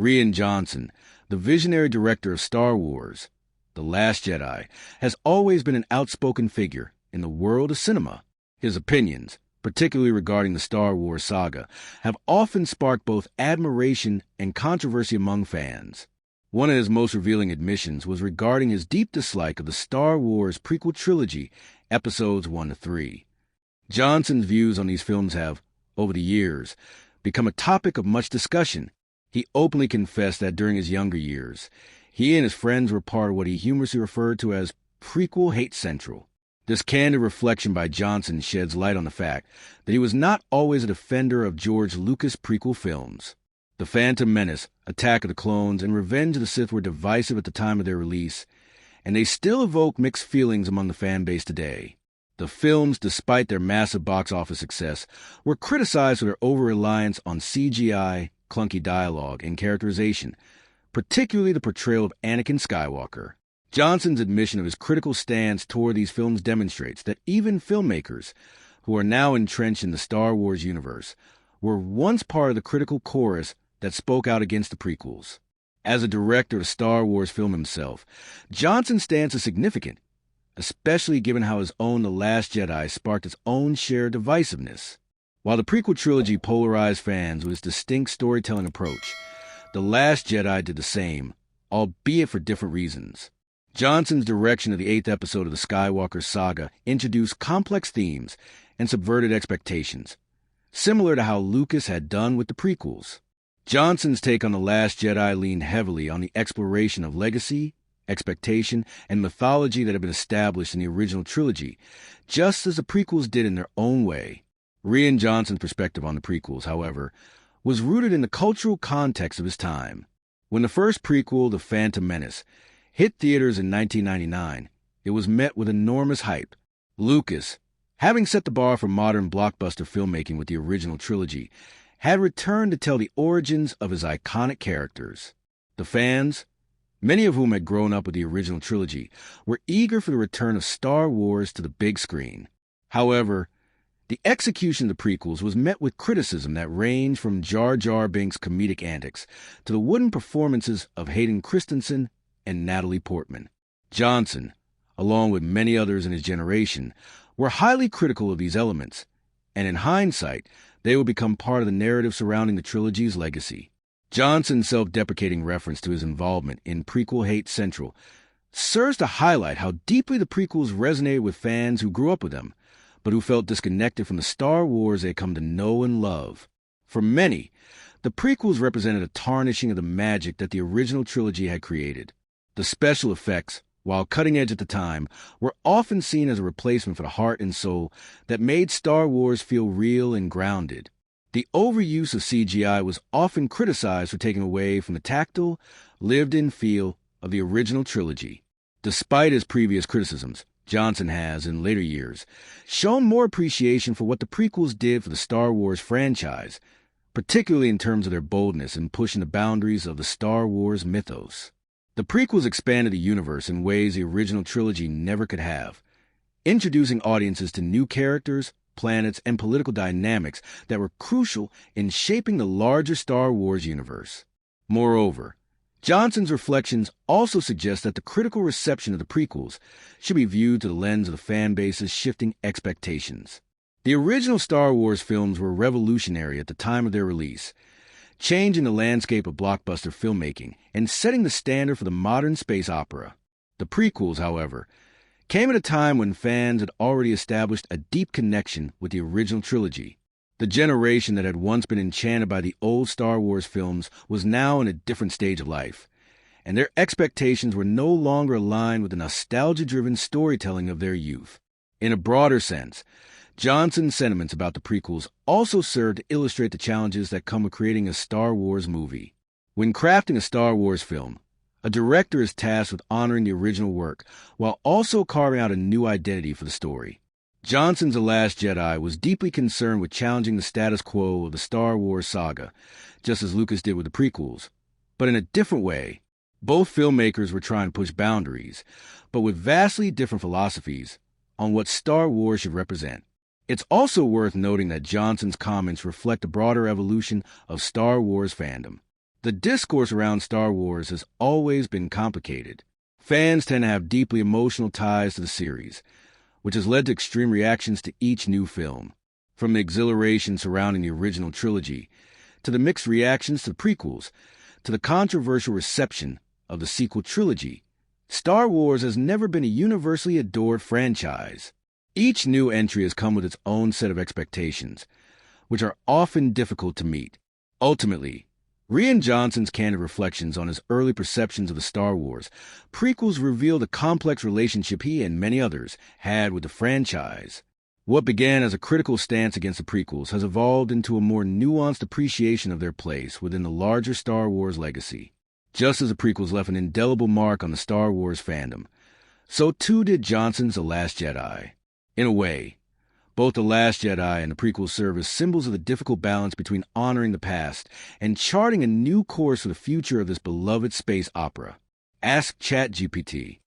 Rian Johnson, the visionary director of Star Wars, The Last Jedi, has always been an outspoken figure in the world of cinema. His opinions, particularly regarding the Star Wars saga, have often sparked both admiration and controversy among fans. One of his most revealing admissions was regarding his deep dislike of the Star Wars prequel trilogy, Episodes 1 to 3. Johnson's views on these films have, over the years, become a topic of much discussion. He openly confessed that during his younger years, he and his friends were part of what he humorously referred to as Prequel Hate Central. This candid reflection by Johnson sheds light on the fact that he was not always a defender of George Lucas' prequel films. The Phantom Menace, Attack of the Clones, and Revenge of the Sith were divisive at the time of their release, and they still evoke mixed feelings among the fan base today. The films, despite their massive box office success, were criticized for their over-reliance on CGI, clunky dialogue, and characterization, particularly the portrayal of Anakin Skywalker. Johnson's admission of his critical stance toward these films demonstrates that even filmmakers, who are now entrenched in the Star Wars universe, were once part of the critical chorus that spoke out against the prequels. As a director of a Star Wars film himself, Johnson's stance is significant, especially given how his own The Last Jedi sparked its own share of divisiveness. While the prequel trilogy polarized fans with its distinct storytelling approach, The Last Jedi did the same, albeit for different reasons. Johnson's direction of the 8th episode of the Skywalker saga introduced complex themes and subverted expectations, similar to how Lucas had done with the prequels. Johnson's take on The Last Jedi leaned heavily on the exploration of legacy, expectation, and mythology that had been established in the original trilogy, just as the prequels did in their own way. Rian Johnson's perspective on the prequels, however, was rooted in the cultural context of his time. When the first prequel, The Phantom Menace, hit theaters in 1999, it was met with enormous hype. Lucas, having set the bar for modern blockbuster filmmaking with the original trilogy, had returned to tell the origins of his iconic characters. The fans, many of whom had grown up with the original trilogy, were eager for the return of Star Wars to the big screen. However, the execution of the prequels was met with criticism that ranged from Jar Jar Binks' comedic antics to the wooden performances of Hayden Christensen and Natalie Portman. Johnson, along with many others in his generation, were highly critical of these elements, and in hindsight, they would become part of the narrative surrounding the trilogy's legacy. Johnson's self-deprecating reference to his involvement in Prequel Hate Central serves to highlight how deeply the prequels resonated with fans who grew up with them, but who felt disconnected from the Star Wars they had come to know and love. For many, the prequels represented a tarnishing of the magic that the original trilogy had created. The special effects, while cutting edge at the time, were often seen as a replacement for the heart and soul that made Star Wars feel real and grounded. The overuse of CGI was often criticized for taking away from the tactile, lived-in feel of the original trilogy. Despite his previous criticisms, Johnson has, in later years, shown more appreciation for what the prequels did for the Star Wars franchise, particularly in terms of their boldness in pushing the boundaries of the Star Wars mythos. The prequels expanded the universe in ways the original trilogy never could have, introducing audiences to new characters, planets, and political dynamics that were crucial in shaping the larger Star Wars universe. Moreover, Johnson's reflections also suggest that the critical reception of the prequels should be viewed through the lens of the fan base's shifting expectations. The original Star Wars films were revolutionary at the time of their release, changing the landscape of blockbuster filmmaking and setting the standard for the modern space opera. The prequels, however, came at a time when fans had already established a deep connection with the original trilogy. The generation that had once been enchanted by the old Star Wars films was now in a different stage of life, and their expectations were no longer aligned with the nostalgia-driven storytelling of their youth. In a broader sense, Johnson's sentiments about the prequels also serve to illustrate the challenges that come with creating a Star Wars movie. When crafting a Star Wars film, a director is tasked with honoring the original work while also carving out a new identity for the story. Johnson's The Last Jedi was deeply concerned with challenging the status quo of the Star Wars saga, just as Lucas did with the prequels. But in a different way, both filmmakers were trying to push boundaries, but with vastly different philosophies on what Star Wars should represent. It's also worth noting that Johnson's comments reflect a broader evolution of Star Wars fandom. The discourse around Star Wars has always been complicated. Fans tend to have deeply emotional ties to the series, which has led to extreme reactions to each new film. From the exhilaration surrounding the original trilogy, to the mixed reactions to the prequels, to the controversial reception of the sequel trilogy, Star Wars has never been a universally adored franchise. Each new entry has come with its own set of expectations, which are often difficult to meet. Ultimately, Rian Johnson's candid reflections on his early perceptions of the Star Wars prequels reveal the complex relationship he and many others had with the franchise. What began as a critical stance against the prequels has evolved into a more nuanced appreciation of their place within the larger Star Wars legacy. Just as the prequels left an indelible mark on the Star Wars fandom, so too did Johnson's The Last Jedi. In a way, both The Last Jedi and the prequels serve as symbols of the difficult balance between honoring the past and charting a new course for the future of this beloved space opera. Ask ChatGPT.